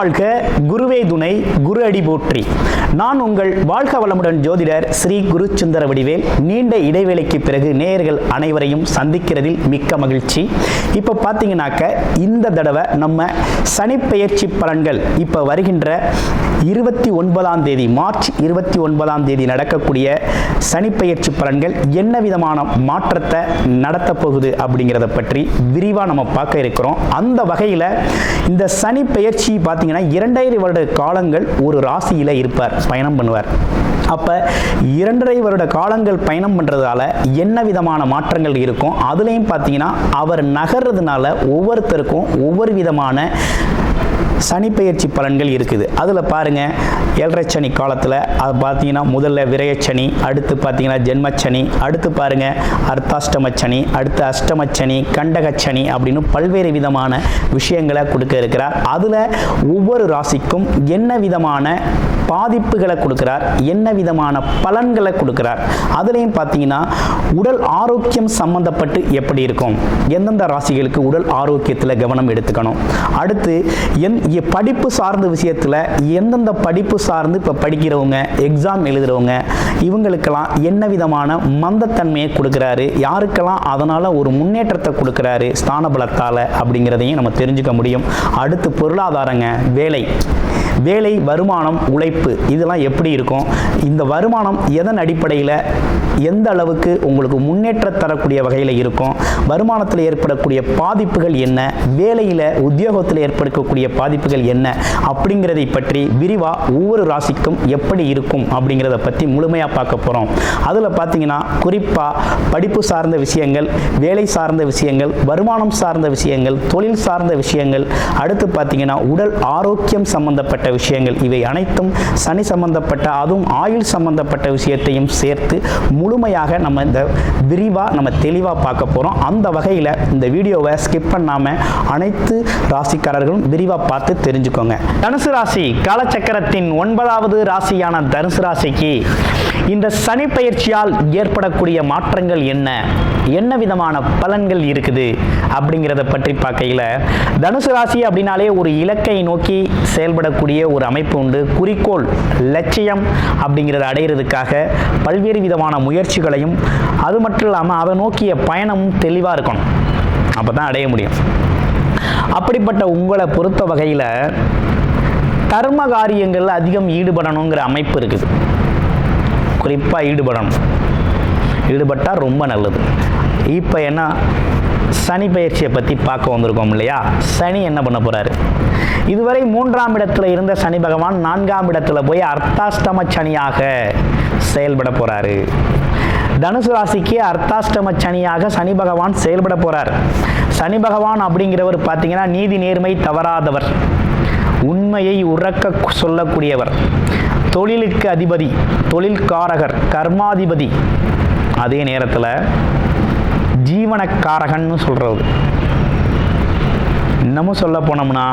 வாழ்க, குருவே துணை, குரு அடி போற்றி. நான் உங்கள் வாழ்க வளமுடன் ஜோதிடர் ஸ்ரீ குரு சுந்தர வடிவேல். நீண்ட இடைவேளைக்கு பிறகு நேயர்கள் அனைவரையும் சந்திக்கிறதில் மிக்க மகிழ்ச்சி. இப்போ பார்த்தீங்கன்னாக்க இந்த தடவை நம்ம சனிப்பெயர்ச்சி பலன்கள் இப்போ வருகின்ற 29ஆம் தேதி மார்ச் 29ஆம் தேதி நடக்கக்கூடிய சனிப்பெயர்ச்சி பலன்கள் என்ன விதமான மாற்றத்தை நடத்த போகுது அப்படிங்கிறத பற்றி விரிவாக நம்ம பார்க்க இருக்கிறோம். அந்த வகையில் இந்த சனி பெயர்ச்சி பார்த்தீங்கன்னா 2.5 வருட காலங்கள் ஒரு ராசியில் இருப்பார், பயணம் பண்ணுவார். அப்போ 2.5 வருட காலங்கள் பயணம் பண்ணுறதால என்ன விதமான மாற்றங்கள் இருக்கும், அதுலேயும் பார்த்தீங்கன்னா அவர் நகர்றதுனால ஒவ்வொருத்தருக்கும் ஒவ்வொரு விதமான சனிப்பெயர்ச்சி பலன்கள் இருக்குது. அதில் பாருங்கள், 7.5 சனி காலத்தில் அது பார்த்தீங்கன்னா முதல்ல விரயச்சனி, அடுத்து பார்த்தீங்கன்னா ஜென்மச்சனி, அடுத்து பாருங்கள் அர்த்தாஷ்டமச்சனி, அடுத்து அஷ்டமச்சனி, கண்டகச்சனி அப்படின்னு பல்வேறு விதமான விஷயங்களை கொடுக்க இருக்கிறார். அதில் ஒவ்வொரு ராசிக்கும் என்ன விதமான பாதிப்புகளை கொடுக்கிறார், என்ன விதமான பலன்களை கொடுக்கிறார். அதுலேயும் பார்த்தீங்கன்னா உடல் ஆரோக்கியம் சம்பந்தப்பட்டு எப்படி இருக்கும், எந்தெந்த ராசிகளுக்கு உடல் ஆரோக்கியத்தில் கவனம் எடுத்துக்கணும், அடுத்து படிப்பு சார்ந்த விஷயத்தில் எந்தெந்த படிப்பு சார்ந்து இப்போ படிக்கிறவங்க, எக்ஸாம் எழுதுகிறவங்க, இவங்களுக்கெல்லாம் என்ன விதமான மந்தத்தன்மையை கொடுக்குறாரு, யாருக்கெல்லாம் அதனால் ஒரு முன்னேற்றத்தை கொடுக்குறாரு ஸ்தான பலத்தால் அப்படிங்கிறதையும் நம்ம தெரிஞ்சுக்க முடியும். அடுத்து பொருளாதாரங்க, வேலை, வருமானம், உழைப்பு, இதெல்லாம் எப்படி இருக்கும், இந்த வருமானம் எதன் அடிப்படையில் எந்த அளவுக்கு உங்களுக்கு முன்னேற்றம் தரக்கூடிய வகையில் இருக்கும், வருமானத்தில் ஏற்படக்கூடிய பாதிப்புகள் என்ன, வேலையில் உத்தியோகத்தில் ஏற்படக்கூடிய பாதிப்புகள் என்ன அப்படிங்கிறதை பற்றி விரிவாக ஒவ்வொரு ராசிக்கும் எப்படி இருக்கும் அப்படிங்கிறத பற்றி முழுமையாக பார்க்க போகிறோம். அதில் பார்த்தீங்கன்னா குறிப்பாக படிப்பு சார்ந்த விஷயங்கள், வேலை சார்ந்த விஷயங்கள், வருமானம் சார்ந்த விஷயங்கள், தொழில் சார்ந்த விஷயங்கள், அடுத்து பார்த்தீங்கன்னா உடல் ஆரோக்கியம் சம்பந்தப்பட்ட விஷயங்கள், இவை அனைத்தும் சனி சம்பந்தப்பட்ட, அதுவும் ஆயுள் சம்பந்தப்பட்ட விஷயத்தையும் சேர்த்து முழுமையாக நம்ம இந்த விரிவாக நம்ம தெளிவாக பார்க்க போகிறோம். அந்த வகையில் இந்த வீடியோவை ஸ்கிப் பண்ணாமல் அனைத்து ராசிக்காரர்களும் விரிவாக பார்த்து தெரிஞ்சுக்கோங்க. தனுசு ராசி காலச்சக்கரத்தின் 9வது ராசியான தனுசு ராசிக்கு இந்த சனி பயிற்சியால் ஏற்படக்கூடிய மாற்றங்கள் என்ன விதமான பலன்கள் இருக்குது அப்படிங்கிறத பற்றி பார்க்கையில், தனுசு ராசி அப்படின்னாலே ஒரு இலக்கை நோக்கி செயல்படக்கூடிய ஒரு அமைப்பு உண்டு. குறிக்கோள், லட்சியம் அப்படிங்கிறத அடையிறதுக்காக பல்வேறு விதமான முயற்சிகளையும், அது மட்டும் இல்லாமல் அதை நோக்கிய பயணமும் தெளிவாக இருக்கணும், அப்போ தான் அடைய முடியும். அப்படிப்பட்ட உங்களை பொறுத்த வகையில் கர்ம காரியங்களில் அதிகம் ஈடுபடணுங்கிற அமைப்பு இருக்குது. குறிப்பாக ஈடுபட்டால் ரொம்ப நல்லது. இப்போ என்ன சனி பயிற்சியை பற்றி பார்க்க வந்திருக்கோம் இல்லையா. சனி என்ன பண்ண போகிறாரு, இதுவரை 3ஆம் இடத்துல இருந்த சனி பகவான் 4ஆம் இடத்துல போய் அர்த்தாஷ்டம சனியாக செயல்பட போகிறாரு. தனுசு ராசிக்கு அர்த்தாஷ்டம சனியாக சனி பகவான் செயல்பட போகிறார். சனி பகவான் அப்படிங்கிறவர் பார்த்தீங்கன்னா நீதி நேர்மை தவறாதவர், உண்மையை உறக்க சொல்லக்கூடியவர், தொழிலுக்கு அதிபதி, தொழில்காரகர், கர்மாதிபதி, அதே நேரத்தில் ஜீவனக்காரகன்னு சொல்கிறது. இன்னமும் சொல்ல போனோம்னா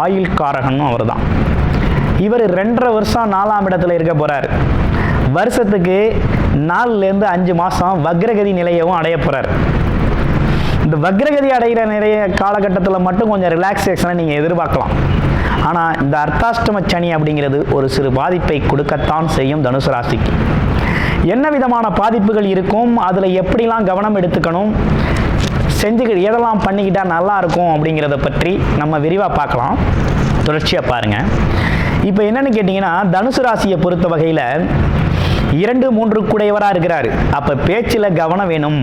ஆயுள்காரகனும் அவர் தான். இவர் 2.5 வருஷம் 4ஆம் இடத்துல இருக்க போகிறார். வருஷத்துக்கு 4லேருந்து 5 மாதம் வக்ரகதி நிலையவும் அடைய போகிறார். இந்த வக்ரகதி அடைகிற நிறைய காலகட்டத்தில் மட்டும் கொஞ்சம் ரிலாக்ஸேஷனை நீங்கள் எதிர்பார்க்கலாம். ஆனால் இந்த அர்த்தாஷ்டம சனி அப்படிங்கிறது ஒரு சிறு பாதிப்பை கொடுக்கத்தான் செய்யும். தனுசு ராசிக்கு என்ன விதமான பாதிப்புகள் இருக்கும், அதில் எப்படிலாம் கவனம் எடுத்துக்கணும், எதெல்லாம் பண்ணிக்கிட்டால் நல்லா இருக்கும் அப்படிங்கிறத பற்றி நம்ம விரிவாக பார்க்கலாம். தொடர்ச்சியாக பாருங்கள். இப்போ என்னென்னு கேட்டிங்கன்னா, தனுசு ராசியை பொறுத்த வகையில் 2, 3 கூடையவராக இருக்கிறாரு. அப்போ பேச்சில் கவனம் வேணும்,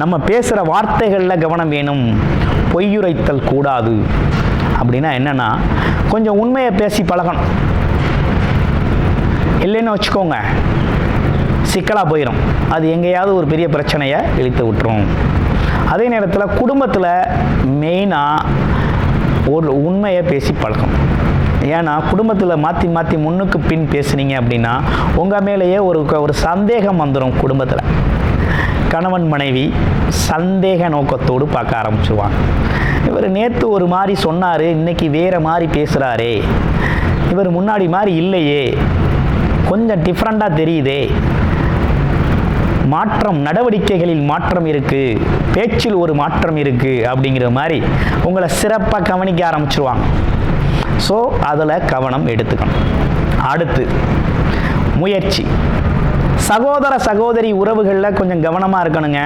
நம்ம பேசுகிற வார்த்தைகளில் கவனம் வேணும், பொய்யுரைத்தல் கூடாது. அப்படின்னா என்னென்னா கொஞ்சம் உண்மையை பேசி பழகணும். இல்லைன்னு வச்சுக்கோங்க, சிக்கலாக போயிடும், அது எங்கேயாவது ஒரு பெரிய பிரச்சனையை இழுத்து விட்டுரும். அதே நேரத்தில் குடும்பத்தில் மெயினாக ஒரு உண்மையை பேசி பழகும். ஏன்னா குடும்பத்தில் மாற்றி முன்னுக்கு பின் பேசுனீங்க அப்படின்னா உங்கள் மேலேயே ஒரு சந்தேகம் வந்துடும். குடும்பத்தில் கணவன் மனைவி சந்தேக நோக்கத்தோடு பார்க்க ஆரம்பிச்சுருவாங்க. இவர் நேற்று ஒரு மாதிரி சொன்னார், இன்னைக்கு வேறு மாதிரி பேசுகிறாரே, இவர் முன்னாடி மாதிரி இல்லையே, கொஞ்சம் டிஃப்ரெண்ட்டாக தெரியுதே, மாற்றம், நடவடிக்கைகளில் மாற்றம் இருக்குது, பேச்சில் ஒரு மாற்றம் இருக்குது அப்படிங்கிற மாதிரி உங்களை சிறப்பாக கவனிக்க ஆரம்பிச்சிருவாங்க. ஸோ அதில் கவனம் எடுத்துக்கணும். அடுத்து முயற்சி. சகோதர சகோதரி உறவுகளில் கொஞ்சம் கவனமாக இருக்கணுங்க.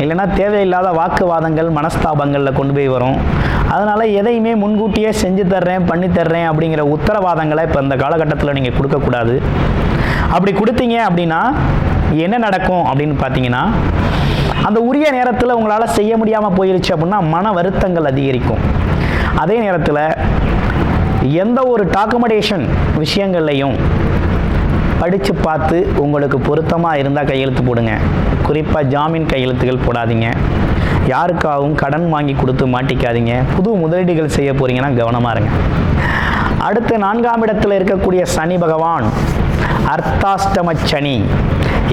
இல்லைன்னா தேவையில்லாத வாக்குவாதங்கள் மனஸ்தாபங்களில் கொண்டு போய் வரும். அதனால் எதையுமே முன்கூட்டியே செஞ்சு தர்றேன் பண்ணி தர்றேன் அப்படிங்கிற உத்தரவாதங்களை இப்போ இந்த காலகட்டத்தில் நீங்கள் கொடுக்கக்கூடாது. அப்படி கொடுத்தீங்க அப்படின்னா என்ன நடக்கும் அப்படின்னு பார்த்தீங்கன்னா, அந்த உரிய நேரத்தில் உங்களால் செய்ய முடியாமல் போயிருச்சு அப்படின்னா மன வருத்தங்கள் அதிகரிக்கும். அதே நேரத்தில் எந்த ஒரு டாக்குமெண்டேஷன் விஷயங்கள்லையும் படித்து பார்த்து உங்களுக்கு பொருத்தமாக இருந்தால் கையெழுத்து போடுங்க. குறிப்பாக ஜாமீன் கையெழுத்துகள் போடாதீங்க. யாருக்காகவும் கடன் வாங்கி கொடுத்து மாட்டிக்காதீங்க. புது முதலீடுகள் செய்ய போகிறீங்கன்னா கவனமாக இருங்க. அடுத்து 4ஆம் இடத்தில் இருக்கக்கூடிய சனி பகவான் அர்த்தாஷ்டம சனி,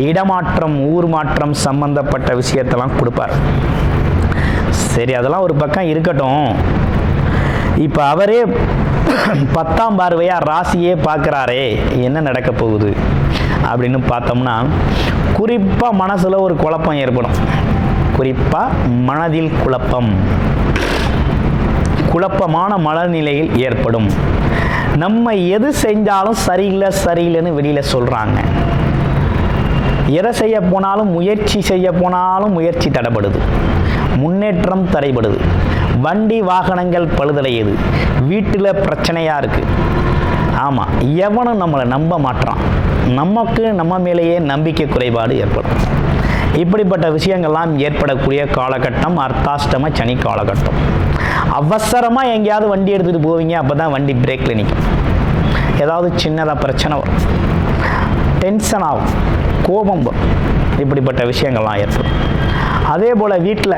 இடமாற்றம் ஊர் மாற்றம் சம்பந்தப்பட்ட விஷயத்தெல்லாம் கொடுப்பார். சரி, அதெல்லாம் ஒரு பக்கம் இருக்கட்டும். இப்போ அவரே 10ஆம் பார்வையாக ராசியே பார்க்குறாரே, என்ன நடக்க போகுது அப்படின்னு பார்த்தோம்னா, குறிப்பாக மனசில் ஒரு குழப்பம் ஏற்படும். குறிப்பாக மனதில் குழப்பமான மனநிலையில் ஏற்படும். நம்ம எது செஞ்சாலும் சரியில்லைன்னு வெளியில் சொல்கிறாங்க. எதை செய்ய போனாலும் முயற்சி செய்ய போனாலும் முயற்சி தடைபடுது, முன்னேற்றம் தடைபடுது, வண்டி வாகனங்கள் பழுதடையுது, வீட்டில் பிரச்சனையாக இருக்குது. ஆமாம், எவனும் நம்மளை நம்ப மாட்டான். நமக்கு நம்ம மேலேயே நம்பிக்கை குறைபாடு ஏற்படும். இப்படிப்பட்ட விஷயங்கள்லாம் ஏற்படக்கூடிய காலகட்டம் அர்த்தாஷ்டம சனி காலகட்டம். அவசரமாக எங்கேயாவது வண்டி எடுத்துகிட்டு போவீங்க, அப்போ தான் வண்டி பிரேக்கில் நிற்கும். ஏதாவது சின்னதாக பிரச்சனை வரும், டென்ஷன் ஆகும், கோபம் வரும். இப்படிப்பட்ட விஷயங்கள்லாம் ஏற்படும். அதே போல் வீட்டில்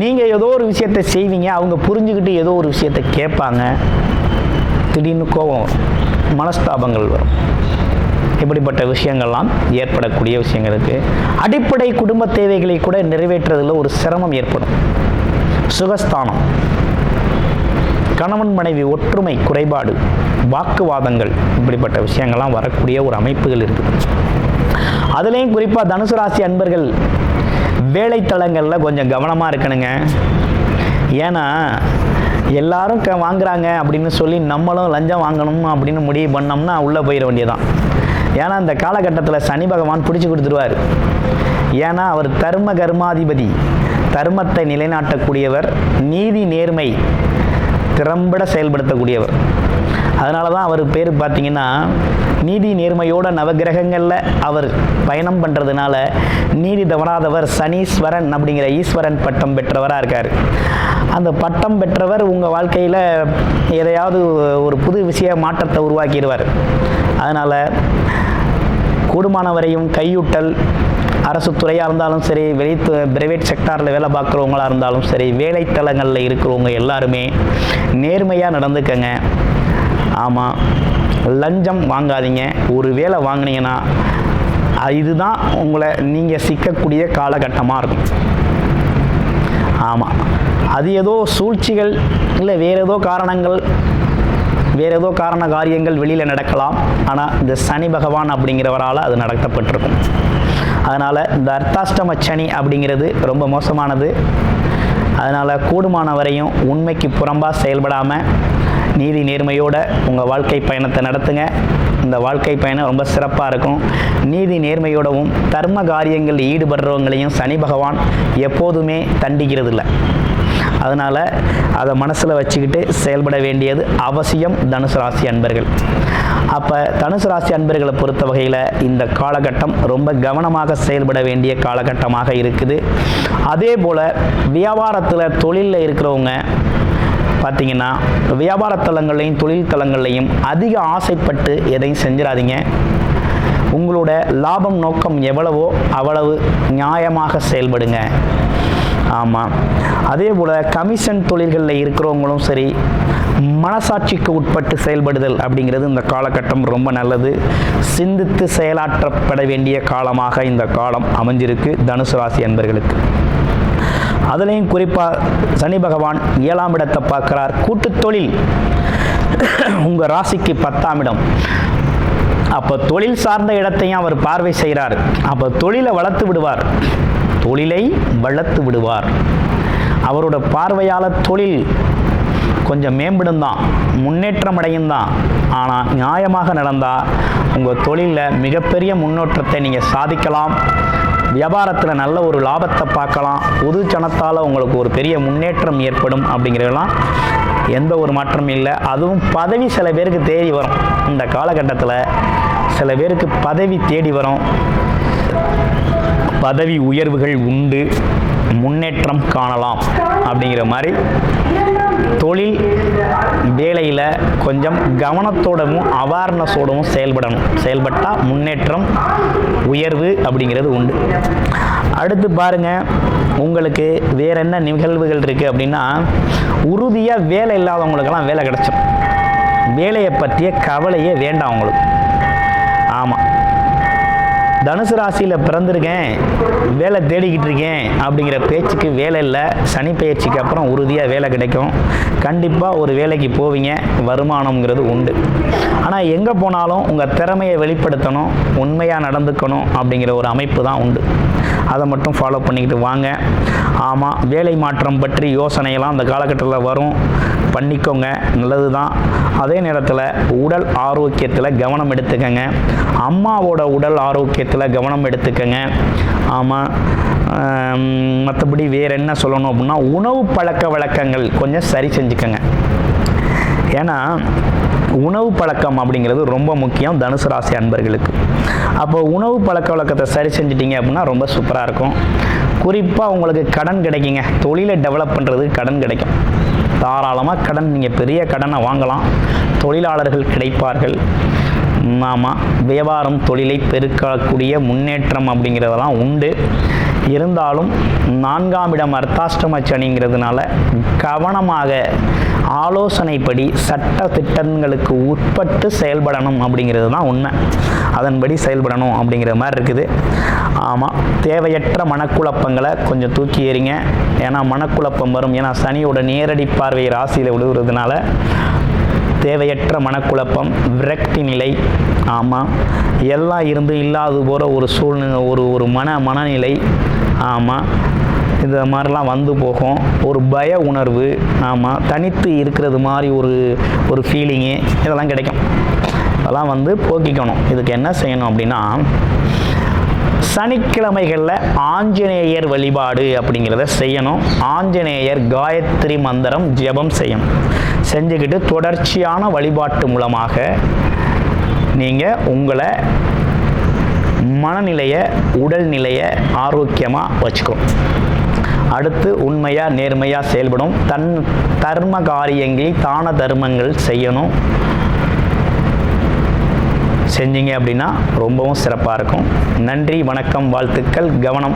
நீங்கள் ஏதோ ஒரு விஷயத்தை செய்வீங்க, அவங்க புரிஞ்சுக்கிட்டு ஏதோ ஒரு விஷயத்தை கேட்பாங்க, திடீர்னு கோபம் வரும், மனஸ்தாபங்கள் வரும். இப்படிப்பட்ட விஷயங்கள்லாம் ஏற்படக்கூடிய விஷயங்களுக்கு அடிப்படை குடும்ப தேவைகளை கூட நிறைவேற்றுறதில் ஒரு சிரமம் ஏற்படும். சுகஸ்தானம், கணவன் மனைவி ஒற்றுமை குறைபாடு, வாக்குவாதங்கள், இப்படிப்பட்ட விஷயங்கள்லாம் வரக்கூடிய ஒரு அமைப்புகள் இருக்குது. அதுலேயும் குறிப்பாக தனுசு ராசி அன்பர்கள் வேலைத்தலங்களில் கொஞ்சம் கவனமாக இருக்கணுங்க. ஏன்னா எல்லாரும் வாங்குறாங்க அப்படின்னு சொல்லி நம்மளும் லஞ்சம் வாங்கணும் அப்படின்னு முடிவு பண்ணோம்னா உள்ளே போயிட வேண்டியதான். ஏன்னா இந்த காலகட்டத்தில் சனி பகவான் பிடிச்சி கொடுத்துருவார். ஏன்னா அவர் தர்ம கர்மாதிபதி, தர்மத்தை நிலைநாட்டக்கூடியவர், நீதி நேர்மை திறம்பட செயல்படுத்தக்கூடியவர். அதனால தான் அவர் பேர் பார்த்தீங்கன்னா, நீதி நேர்மையோட நவகிரகங்களில் அவர் பயணம் பண்ணுறதுனால நீதி தவறாதவர் சனீஸ்வரன் அப்படிங்கிற ஈஸ்வரன் பட்டம் பெற்றவராக இருக்கார். அந்த பட்டம் பெற்றவர் உங்கள் வாழ்க்கையில் எதையாவது ஒரு புது விஷய மாற்றத்தை உருவாக்கிடுவார். அதனால் கூடுமானவரையும் கையூட்டல், அரசு துறையாக இருந்தாலும் சரி, பிரைவேட் செக்டாரில் வேலை பார்க்குறவங்களாக இருந்தாலும் சரி, வேலைத்தலங்களில் இருக்கிறவங்க எல்லாருமே நேர்மையாக நடந்துக்கங்க. ஆமாம், லஞ்சம் வாங்காதீங்க. ஒரு வேலை வாங்கினீங்கன்னா இதுதான் உங்களை நீங்கள் சிக்கக்கூடிய காலகட்டமாக இருக்கும். ஆமாம், அது ஏதோ சூழ்ச்சிகள் இல்லை வேறு ஏதோ காரணங்கள், வேறு ஏதோ காரண காரியங்கள் வெளியில் நடக்கலாம். ஆனால் இந்த சனி பகவான் அப்படிங்கிறவரால் அது நடத்தப்பட்டிருக்கும். அதனால் இந்த அர்த்தாஷ்டம சனி அப்படிங்கிறது ரொம்ப மோசமானது. அதனால் கூடுமான வரையும் உண்மைக்கு புறம்பாக செயல்படாமல் நீதி நேர்மையோடு உங்கள் வாழ்க்கை பயணத்தை நடத்துங்க. இந்த வாழ்க்கை பயணம் ரொம்ப சிறப்பாக இருக்கும். நீதி நேர்மையோடவும் தர்ம காரியங்களில் ஈடுபடுறவங்களையும் சனி பகவான் எப்போதுமே தண்டிக்கிறது இல்லை. அதனால் அதை மனசில் வச்சுக்கிட்டு செயல்பட வேண்டியது அவசியம் தனுசு ராசி அன்பர்கள். அப்போ தனுசு ராசி அன்பர்களை பொறுத்த வகையில் இந்த காலகட்டம் ரொம்ப கவனமாக செயல்பட வேண்டிய காலகட்டமாக இருக்குது. அதே போல் வியாபாரத்தில் தொழிலில் இருக்கிறவங்க பார்த்தீங்கன்னா, வியாபார தலங்கள்லையும் தொழில் தலங்கள்லையும் அதிக ஆசைப்பட்டு எதையும் செஞ்சிடாதீங்க. உங்களோட லாபம் நோக்கம் எவ்வளவோ அவ்வளவு நியாயமாக செயல்படுங்க. ஆமாம், அதே போல் கமிஷன் தொழில்களில் இருக்கிறவங்களும் சரி, மனசாட்சிக்கு உட்பட்டு செயல்படுதல் அப்படிங்கிறது இந்த காலகட்டம் ரொம்ப நல்லது. சிந்தித்து செயலாற்றப்பட வேண்டிய காலமாக இந்த காலம் அமைஞ்சிருக்கு தனுசு ராசி அன்பர்களுக்கு. அதுலேயும் குறிப்பாக சனி பகவான் 7ஆம் இடத்தை பார்க்குறார். கூட்டு தொழில் உங்கள் ராசிக்கு 10ஆம் இடம். அப்போ தொழில் சார்ந்த இடத்தையும் அவர் பார்வை செய்கிறார். அப்போ தொழிலை வளர்த்து விடுவார். அவரோட பார்வையால் தொழில் கொஞ்சம் மேம்படும் தான், முன்னேற்றம் அடையும் தான். ஆனால் நியாயமாக நடந்தால் உங்கள் தொழிலில் மிகப்பெரிய முன்னேற்றத்தை நீங்கள் சாதிக்கலாம். வியாபாரத்தில் நல்ல ஒரு லாபத்தை பார்க்கலாம். பொது ஜனத்தால் உங்களுக்கு ஒரு பெரிய முன்னேற்றம் ஏற்படும். அப்படிங்கிறதெல்லாம் எந்த ஒரு மாற்றமும் இல்லை. அதுவும் பதவி சில பேருக்கு தேடி வரும். இந்த காலகட்டத்தில் சில பேருக்கு பதவி தேடி வரும். பதவி உயர்வுகள் உண்டு, முன்னேற்றம் காணலாம். அப்படிங்கிற மாதிரி தொழில் வேலையில் கொஞ்சம் கவனத்தோடவும் அவேர்னஸோடவும் செயல்பட்டால் முன்னேற்றம் உயர்வு அப்படிங்கிறது உண்டு. அடுத்து பாருங்கள், உங்களுக்கு வேற என்ன நிகழ்வுகள் இருக்குது அப்படின்னா, உறுதியாக வேலை இல்லாதவங்களுக்கெல்லாம் வேலை கிடைச்சிடும். வேலையை பற்றிய கவலையே வேண்டாம் உங்களுக்கு. ஆமாம், தனுசு ராசியில் பிறந்திருக்கேன், வேலை தேடிக்கிட்டு இருக்கேன் அப்படிங்கிற பேச்சுக்கு வேலை இல்லை. சனி பயிற்சிக்கு அப்புறம் உறுதியாக வேலை கிடைக்கும். கண்டிப்பாக ஒரு வேலைக்கு போவீங்க, வருமானம்ங்கிறது உண்டு. ஆனால் எங்கே போனாலும் உங்கள் திறமையை வெளிப்படுத்தணும், உண்மையாக நடந்துக்கணும் அப்படிங்கிற ஒரு அமைப்பு தான் உண்டு. அதை மட்டும் ஃபாலோ பண்ணிக்கிட்டு வாங்க. ஆமாம், வேலை மாற்றம் பற்றி யோசனையெல்லாம் அந்த காலகட்டத்தில் வரும், பண்ணிக்கோங்க, நல்லது தான். அதே நேரத்தில் உடல் ஆரோக்கியத்தில் கவனம் எடுத்துக்கங்க. அம்மாவோட உடல் ஆரோக்கியத்தில் கவனம் எடுத்துக்கங்க. ஆமாம், மற்றபடி வேறு என்ன சொல்லணும் அப்படின்னா, உணவு பழக்க வழக்கங்கள் கொஞ்சம் சரி செஞ்சுக்கங்க. ஏன்னா உணவு பழக்கம் அப்படிங்கிறது ரொம்ப முக்கியம் தனுசு ராசி அன்பர்களுக்கு. அப்போ உணவு பழக்க வழக்கத்தை சரி செஞ்சிட்டிங்க அப்படின்னா ரொம்ப சூப்பராக இருக்கும். குறிப்பாக உங்களுக்கு கடன் கிடைக்குங்க. தொழிலை டெவலப் பண்ணுறதுக்கு கடன் கிடைக்கும். தாராளமாக கடன், நீங்கள் பெரிய கடனை வாங்கலாம். தொழிலாளர்கள் கிடைப்பார்கள். ஆமாம், வியாபாரம் தொழிலை பெருக்கக்கூடிய முன்னேற்றம் அப்படிங்கிறதெல்லாம் உண்டு. இருந்தாலும் 4ஆம் இடம் அர்த்தாஷ்டம சனிங்கிறதுனால கவனமாக ஆலோசனைப்படி சட்ட திட்டங்களுக்கு உட்பட்டு செயல்படணும் அப்படிங்கிறது தான் உண்மை. அதன்படி செயல்படணும் அப்படிங்கிற மாதிரி இருக்குது. ஆமாம், தேவையற்ற மனக்குழப்பங்களை கொஞ்சம் தூக்கி எறிங்க. ஏன்னா மனக்குழப்பம் வரும். ஏன்னா சனியோட நேரடி பார்வை ராசியில் விழுகிறதுனால தேவையற்ற மனக்குழப்பம், விரக்தி நிலை, ஆமாம், எல்லாம் இருந்து இல்லாது போகிற ஒரு சூழ்நிலை, ஒரு மனநிலை, ஆமாம், இந்த மாதிரிலாம் வந்து போகும். ஒரு பய உணர்வு, ஆமாம், தனித்து இருக்கிறது மாதிரி ஒரு ஃபீலிங்கு, இதெல்லாம் கிடைக்கும். அதெல்லாம் வந்து போக்கிக்கணும். இதுக்கு என்ன செய்யணும் அப்படின்னா, சனிக்கிழமைகளில் ஆஞ்சநேயர் வழிபாடு அப்படிங்கிறத செய்யணும். ஆஞ்சநேயர் காயத்ரி மந்திரம் ஜெபம் செய்யணும். செஞ்சுக்கிட்டு தொடர்ச்சியான வழிபாட்டு மூலமாக நீங்கள் உங்களை மனநிலையை, உடல்நிலையை ஆரோக்கியமாக வச்சுக்கணும். அடுத்து உண்மையாக நேர்மையாக செயல்படும். தர்ம காரியங்களில் தான தர்மங்கள் செய்யணும். செஞ்சீங்க அப்படின்னா ரொம்பவும் சிறப்பாக இருக்கும். நன்றி, வணக்கம், வாழ்த்துக்கள், கவனம்.